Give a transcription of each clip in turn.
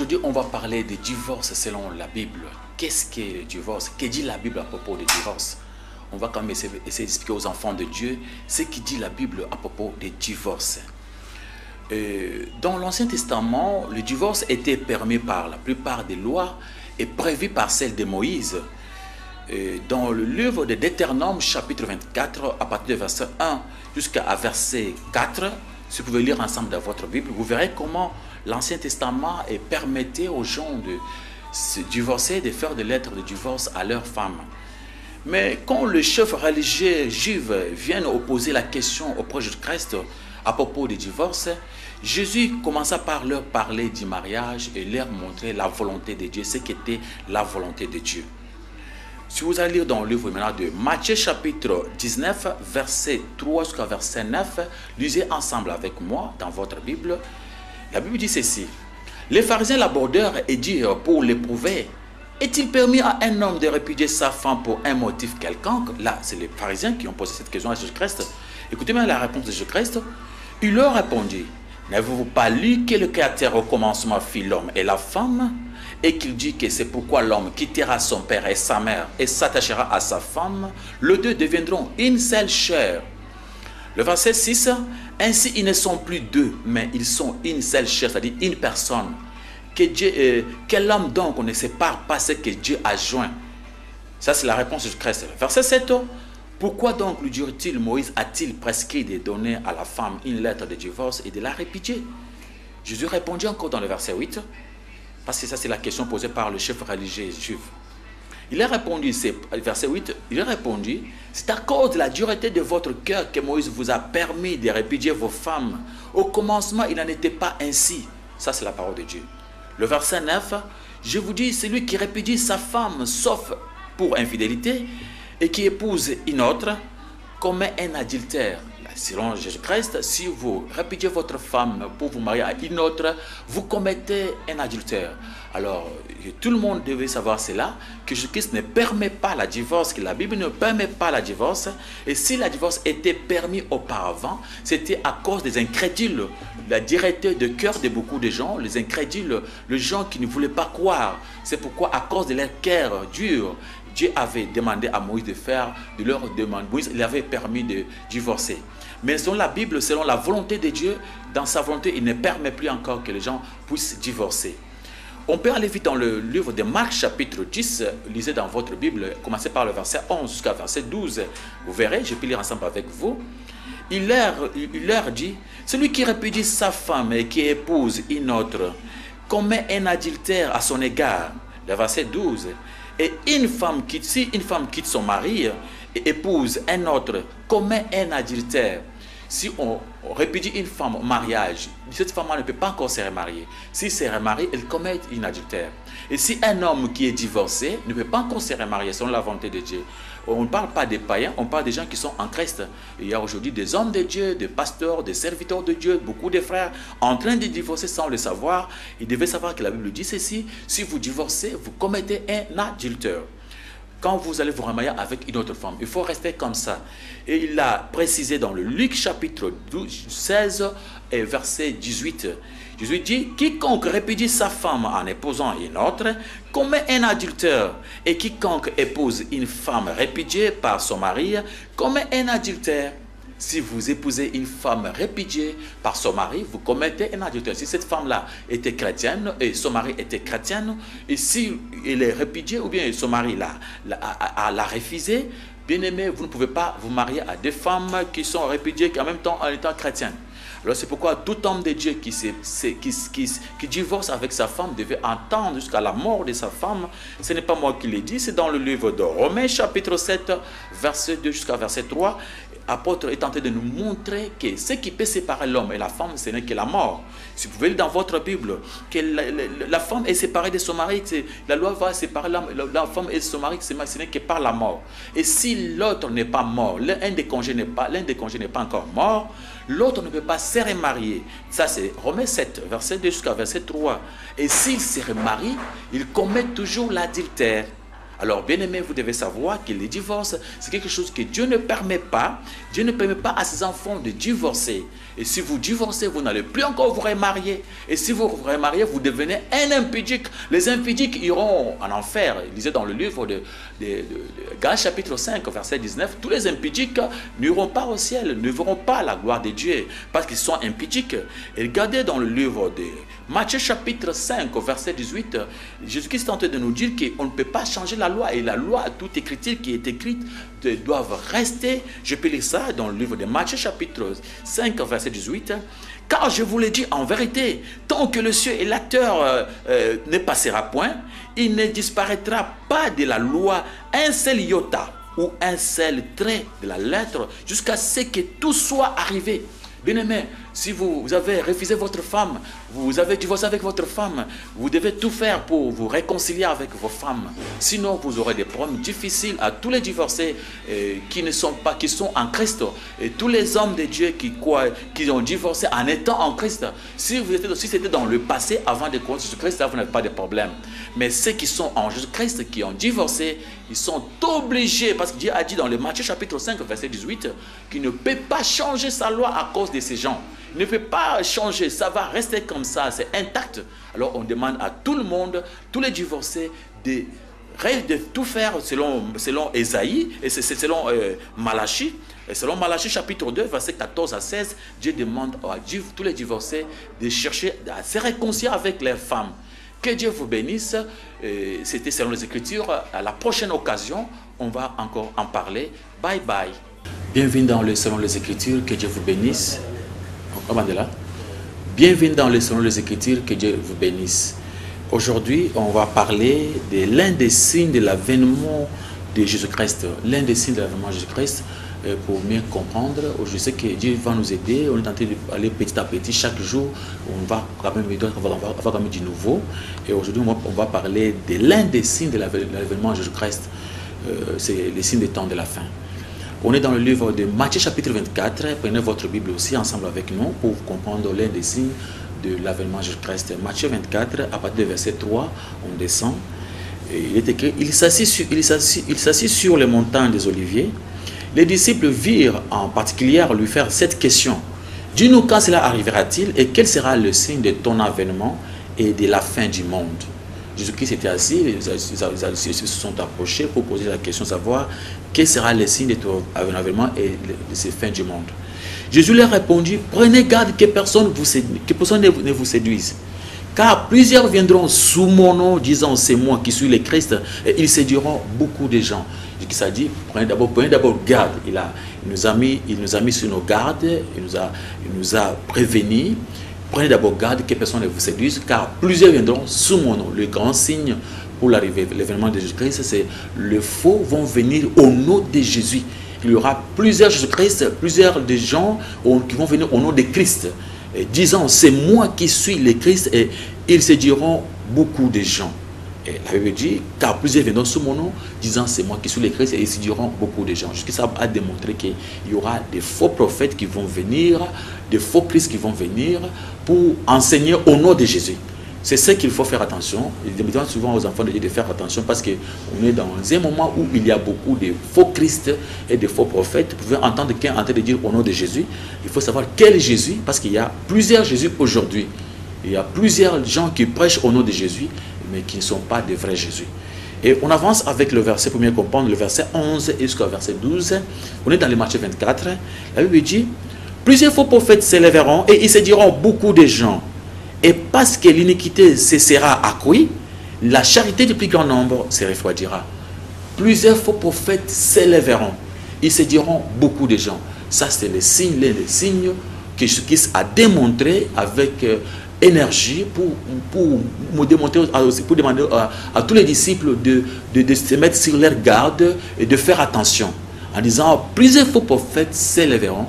Aujourd'hui, on va parler de divorce selon la Bible. Qu'est-ce qu'est le divorce? Que dit la Bible à propos du divorce? On va quand même essayer d'expliquer aux enfants de Dieu ce qui dit la Bible à propos des divorces. Dans l'Ancien Testament, le divorce était permis par la plupart des lois et prévu par celle de Moïse. Dans le livre de Deutéronome, chapitre 24, à partir du verset 1 jusqu'à verset 4, si vous pouvez lire ensemble dans votre Bible, vous verrez comment l'Ancien Testament permettait aux gens de se divorcer, de faire des lettres de divorce à leurs femmes. Mais quand les chefs religieux juifs viennent opposer la question au projet de Christ à propos du divorce, Jésus commença par leur parler du mariage et leur montrer la volonté de Dieu, ce qu'était la volonté de Dieu. Si vous allez lire dans le livre maintenant de Matthieu chapitre 19, verset 3 jusqu'à verset 9, lisez ensemble avec moi dans votre Bible. La Bible dit ceci. Les pharisiens l'abordèrent et dirent pour l'éprouver, est-il permis à un homme de répudier sa femme pour un motif quelconque? Là, c'est les pharisiens qui ont posé cette question à Jésus-Christ. Écoutez bien la réponse de Jésus-Christ. Il leur répondit, n'avez-vous pas lu que le Créateur au commencement fit l'homme et la femme? Et qu'il dit que c'est pourquoi l'homme quittera son père et sa mère et s'attachera à sa femme, les deux deviendront une seule chair. Le verset 6, ainsi ils ne sont plus deux, mais ils sont une seule chair, c'est-à-dire une personne. Que l'homme donc ne sépare pas ce que Dieu a joint. Ça c'est la réponse de Christ. Verset 7, pourquoi donc lui dit-il, Moïse a-t-il prescrit de donner à la femme une lettre de divorce et de la répudier? Jésus répondit encore dans le verset 8, parce que ça c'est la question posée par le chef religieux juif. Il a répondu, c'est verset 8, il a répondu, c'est à cause de la dureté de votre cœur que Moïse vous a permis de répudier vos femmes. Au commencement, il n'en était pas ainsi. Ça c'est la parole de Dieu. Le verset 9, je vous dis, celui qui répudie sa femme, sauf pour infidélité, et qui épouse une autre, commet un adultère. Selon Jésus-Christ, si vous répudiez votre femme pour vous marier à une autre, vous commettez un adultère. Alors, tout le monde devait savoir cela, que Jésus-Christ ne permet pas la divorce, que la Bible ne permet pas la divorce. Et si la divorce était permise auparavant, c'était à cause des incrédules, la dureté de cœur de beaucoup de gens, les incrédules, les gens qui ne voulaient pas croire. C'est pourquoi, à cause de leur cœur dur, Dieu avait demandé à Moïse de leur demander. Moïse, il avait permis de divorcer. Mais selon la Bible, selon la volonté de Dieu, dans sa volonté, il ne permet plus encore que les gens puissent divorcer. On peut aller vite dans le livre de Marc chapitre 10, lisez dans votre Bible, commencez par le verset 11 jusqu'à verset 12. Vous verrez, je peux lire ensemble avec vous. Il leur dit, celui qui répudie sa femme et qui épouse une autre, commet un adultère à son égard. Le verset 12. Et si une femme quitte son mari et épouse un autre, commet un adultère. Si on répudie une femme au mariage, cette femme ne peut pas encore se remarier. Si se remarie, elle commet un adultère. Et si un homme qui est divorcé ne peut pas encore se remarier selon la volonté de Dieu, on ne parle pas des païens, on parle des gens qui sont en Christ. Il y a aujourd'hui des hommes de Dieu, des pasteurs, des serviteurs de Dieu, beaucoup de frères en train de divorcer sans le savoir. Ils devaient savoir que la Bible dit ceci, si vous divorcez, vous commettez un adultère. Quand vous allez vous remarier avec une autre femme, il faut rester comme ça. Et il l'a précisé dans le Luc chapitre 16 et verset 18. Jésus dit, quiconque répudie sa femme en épousant une autre, commet un adultère. Et quiconque épouse une femme répudiée par son mari, commet un adultère. Si vous épousez une femme répudiée par son mari, vous commettez un adultère. Si cette femme-là était chrétienne et son mari était chrétien, et si elle est répudiée ou bien son mari l'a refusé, bien aimé, vous ne pouvez pas vous marier à deux femmes qui sont répudiées en même temps en étant chrétiennes. Alors c'est pourquoi tout homme de Dieu qui divorce avec sa femme devait entendre jusqu'à la mort de sa femme. Ce n'est pas moi qui l'ai dit, c'est dans le livre de Romains chapitre 7, verset 2 jusqu'à verset 3. L'apôtre est tenté de nous montrer que ce qui peut séparer l'homme et la femme, ce n'est que la mort. Si vous pouvez lire dans votre Bible que la femme est séparée de son mari, la loi va séparer la femme et son mari, ce n'est que par la mort. Et si l'autre n'est pas mort, l'un des congés n'est pas encore mort, l'autre ne peut pas se remarier. Ça c'est Romains 7, verset 2 jusqu'à verset 3. Et s'il se remarie, il commet toujours l'adultère. Alors, bien aimé, vous devez savoir que le divorce, c'est quelque chose que Dieu ne permet pas. Dieu ne permet pas à ses enfants de divorcer. Et si vous divorcez, vous n'allez plus encore vous remarier. Et si vous vous remariez, vous devenez un impudique. Les impudiques iront en enfer. Lisez dans le livre de Galates chapitre 5, verset 19. Tous les impudiques n'iront pas au ciel, ne verront pas la gloire de Dieu parce qu'ils sont impudiques. Et regardez dans le livre de Matthieu chapitre 5, verset 18. Jésus-Christ est en train de nous dire qu'on ne peut pas changer la loi. Et la loi, toute écriture qui est écrite, doivent rester. Je peux lire ça dans le livre de Matthieu chapitre 5, verset 18. Car je vous l'ai dit en vérité, tant que le ciel et la terre ne passera point, il ne disparaîtra pas de la loi un seul iota ou un seul trait de la lettre jusqu'à ce que tout soit arrivé. Bien-aimé, si vous avez refusé votre femme, vous avez divorcé avec votre femme, vous devez tout faire pour vous réconcilier avec vos femmes. Sinon, vous aurez des problèmes difficiles à tous les divorcés qui sont en Christ. Et tous les hommes de Dieu qui ont divorcé en étant en Christ. Si c'était dans le passé, avant de connaître Jésus-Christ, vous n'avez pas de problème. Mais ceux qui sont en Jésus-Christ, qui ont divorcé, ils sont obligés, parce que Dieu a dit dans le Matthieu chapitre 5, verset 18, qu'il ne peut pas changer sa loi à cause de ces gens. Il ne peut pas changer, ça va rester comme ça, c'est intact. Alors on demande à tout le monde, tous les divorcés, de tout faire selon Ésaïe, et c'est selon Malachie. Et selon Malachie chapitre 2, verset 14 à 16, Dieu demande à tous les divorcés de chercher à se réconcilier avec leurs femmes. Que Dieu vous bénisse. C'était selon les Écritures. À la prochaine occasion, on va encore en parler. Bye bye. Bienvenue dans le Selon les Écritures. Que Dieu vous bénisse. Bienvenue dans le Selon les Écritures. Que Dieu vous bénisse. Aujourd'hui, on va parler de l'un des signes de l'avènement de Jésus-Christ. L'un des signes de l'avènement de Jésus-Christ. Pour mieux comprendre, je sais que Dieu va nous aider. On est en train d'aller petit à petit, chaque jour, on va quand même avoir du nouveau. Et aujourd'hui, on va parler de l'un des signes de l'avènement de Jésus-Christ. C'est les signes des temps de la fin. On est dans le livre de Matthieu chapitre 24. Prenez votre Bible aussi ensemble avec nous pour comprendre l'un des signes de l'avènement de Jésus-Christ. Matthieu 24, à partir du verset 3, on descend. Et il est écrit, il s'assit sur les montagnes des Oliviers. Les disciples virent en particulier lui faire cette question. Dis-nous quand cela arrivera-t-il et quel sera le signe de ton avènement et de la fin du monde? Jésus-Christ était assis, ils se sont approchés pour poser la question, savoir quel sera le signe de ton avènement et de ces fins du monde. Jésus leur répondit, prenez garde que personne ne vous séduise. Car plusieurs viendront sous mon nom, disant c'est moi qui suis le Christ, et ils séduiront beaucoup de gens. Jésus a dit, prenez d'abord garde. Il nous a mis sur nos gardes, il nous a prévenus. Prenez d'abord garde que personne ne vous séduise, car plusieurs viendront sous mon nom. Le grand signe pour l'événement de Jésus-Christ, c'est les faux vont venir au nom de Jésus. Il y aura plusieurs Jésus-Christ, plusieurs des gens qui vont venir au nom de Christ, disant c'est moi qui suis le Christ, et ils se diront beaucoup de gens. Et la Bible dit, car plusieurs viendront sous mon nom, disant c'est moi qui suis le Christ, et ils se diront beaucoup de gens. Jusqu'à ça a démontré qu'il y aura des faux prophètes qui vont venir, des faux Christ qui vont venir pour enseigner au nom de Jésus. C'est ce qu'il faut faire attention. Il demande souvent aux enfants de Dieu de faire attention parce qu'on est dans un moment où il y a beaucoup de faux Christ et de faux prophètes. Vous pouvez entendre quelqu'un en train de dire au nom de Jésus. Il faut savoir quel Jésus, parce qu'il y a plusieurs Jésus aujourd'hui. Il y a plusieurs gens qui prêchent au nom de Jésus, mais qui ne sont pas de vrais Jésus. Et on avance avec le verset, pour mieux comprendre, le verset 11 jusqu'au verset 12. On est dans le Matthieu 24. La Bible dit, plusieurs faux prophètes s'élèveront et ils se diront beaucoup de gens. Et parce que l'iniquité cessera accrue, la charité du plus grand nombre se refroidira. Plusieurs faux prophètes s'élèveront. Ils se diront beaucoup de gens. Ça, c'est le signe, l'un des signes que Jésus-Christ a démontré avec énergie pour demander à tous les disciples de se mettre sur leur garde et de faire attention. En disant, plusieurs faux prophètes s'élèveront.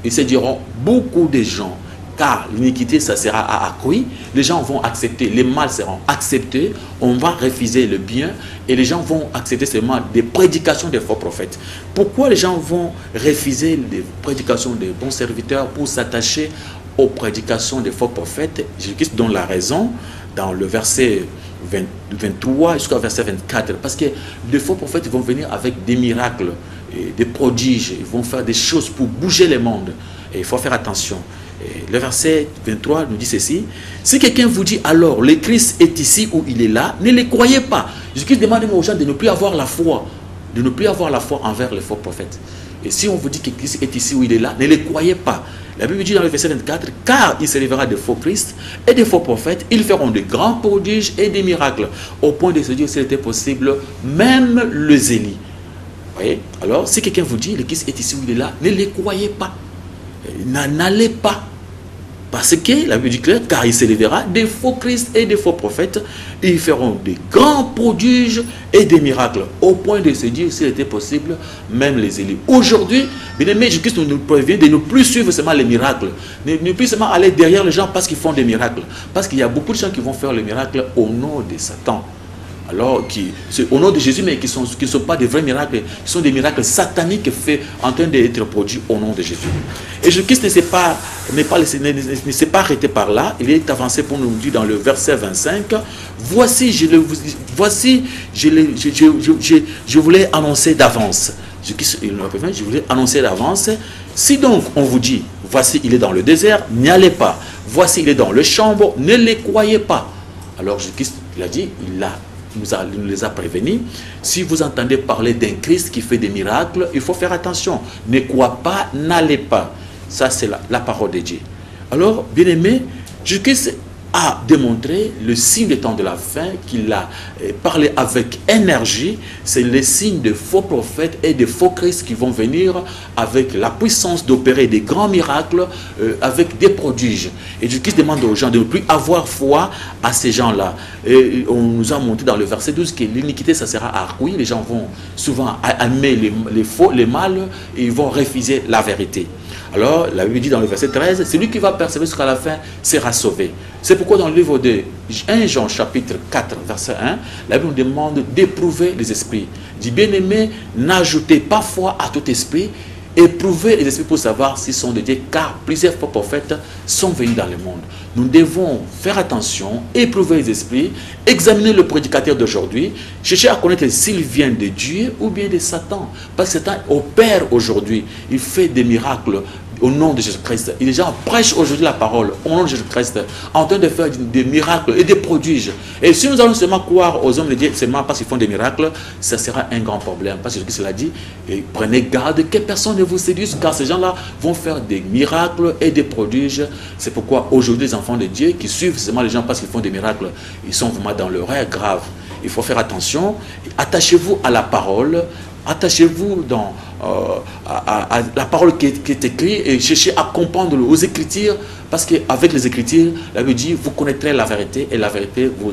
Ils se diront beaucoup de gens. Car l'iniquité, ça sera accrue, les gens vont accepter, les mal seront acceptés, on va refuser le bien et les gens vont accepter seulement des prédications des faux prophètes. Pourquoi les gens vont refuser les prédications des bons serviteurs pour s'attacher aux prédications des faux prophètes? Jésus-Christ donne la raison dans le verset 23 jusqu'au verset 24. Parce que les faux prophètes vont venir avec des miracles, et des prodiges, ils vont faire des choses pour bouger le monde. Et il faut faire attention. Et le verset 23 nous dit ceci: si quelqu'un vous dit alors le Christ est ici ou il est là, ne le croyez pas. Jésus-Christ demande aux gens de ne plus avoir la foi, de ne plus avoir la foi envers les faux prophètes. Et si on vous dit que Christ est ici ou il est là, ne le croyez pas. La Bible dit dans le verset 24, car il se lèvera de faux Christ et de faux prophètes, ils feront de grands prodiges et des miracles, au point de se dire s'il était possible, même le zélie. Voyez? Alors, si quelqu'un vous dit le Christ est ici ou il est là, ne le croyez pas. N'allez pas. Parce que la Bible dit clair, car il s'élèvera des faux Christ et des faux prophètes, et ils feront des grands prodiges et des miracles, au point de se dire s'il était possible, même les élus. Aujourd'hui, bien aimé, Jésus-Christ nous prévient de ne plus suivre seulement les miracles, ne plus seulement aller derrière les gens parce qu'ils font des miracles, parce qu'il y a beaucoup de gens qui vont faire les miracles au nom de Satan. Alors, au nom de Jésus, mais qui ne sont pas des vrais miracles, qui sont des miracles sataniques faits en train d'être produits au nom de Jésus. Et Jésus-Christ ne s'est pas arrêté par là, il est avancé pour nous dire dans le verset 25, voici, je voulais annoncer d'avance. Jésus-Christ, je voulais annoncer d'avance. Si donc on vous dit, voici, il est dans le désert, n'y allez pas. Voici, il est dans le chambre, ne les croyez pas. Alors Jésus-Christ, il a dit, nous les a prévenus. Si vous entendez parler d'un Christ qui fait des miracles, il faut faire attention. Ne crois pas, n'allez pas. Ça, c'est la parole de Dieu. Alors, bien aimé, Jésus-Christ a démontré le signe des temps de la fin, qu'il a parlé avec énergie. C'est le signe de faux prophètes et de faux Christ qui vont venir avec la puissance d'opérer des grands miracles, avec des prodiges. Et Jésus-Christ demande aux gens de ne plus avoir foi à ces gens-là. Et on nous a montré dans le verset 12 que l'iniquité, ça sera accrue. Les gens vont souvent aimer les faux, les mâles, et ils vont refuser la vérité. Alors, la Bible dit dans le verset 13, celui qui va persévérer jusqu'à la fin sera sauvé. C'est pourquoi dans le livre de 1 Jean chapitre 4, verset 1, la Bible nous demande d'éprouver les esprits. Dit, bien-aimé, n'ajoutez pas foi à tout esprit, éprouvez les esprits pour savoir s'ils sont de Dieu, car plusieurs faux prophètes sont venus dans le monde. Nous devons faire attention, éprouver les esprits, examiner le prédicateur d'aujourd'hui, chercher à connaître s'il vient de Dieu ou bien de Satan. Parce que Satan opère aujourd'hui, il fait des miracles au nom de Jésus-Christ. Et les gens prêchent aujourd'hui la parole au nom de Jésus-Christ, en train de faire des miracles et des prodiges. Et si nous allons seulement croire aux hommes de Dieu seulement parce qu'ils font des miracles, ça sera un grand problème. Parce que Jésus-Christ l'a dit, et prenez garde que personne ne vous séduise, car ces gens-là vont faire des miracles et des prodiges. C'est pourquoi aujourd'hui les enfants de Dieu qui suivent seulement les gens parce qu'ils font des miracles, ils sont vraiment dans l'erreur grave. Il faut faire attention. Attachez-vous à la parole. Attachez-vous à la parole qui est écrite et cherchez à comprendre aux Écritures, parce qu'avec les Écritures, la Bible dit, vous connaîtrez la vérité et la vérité vous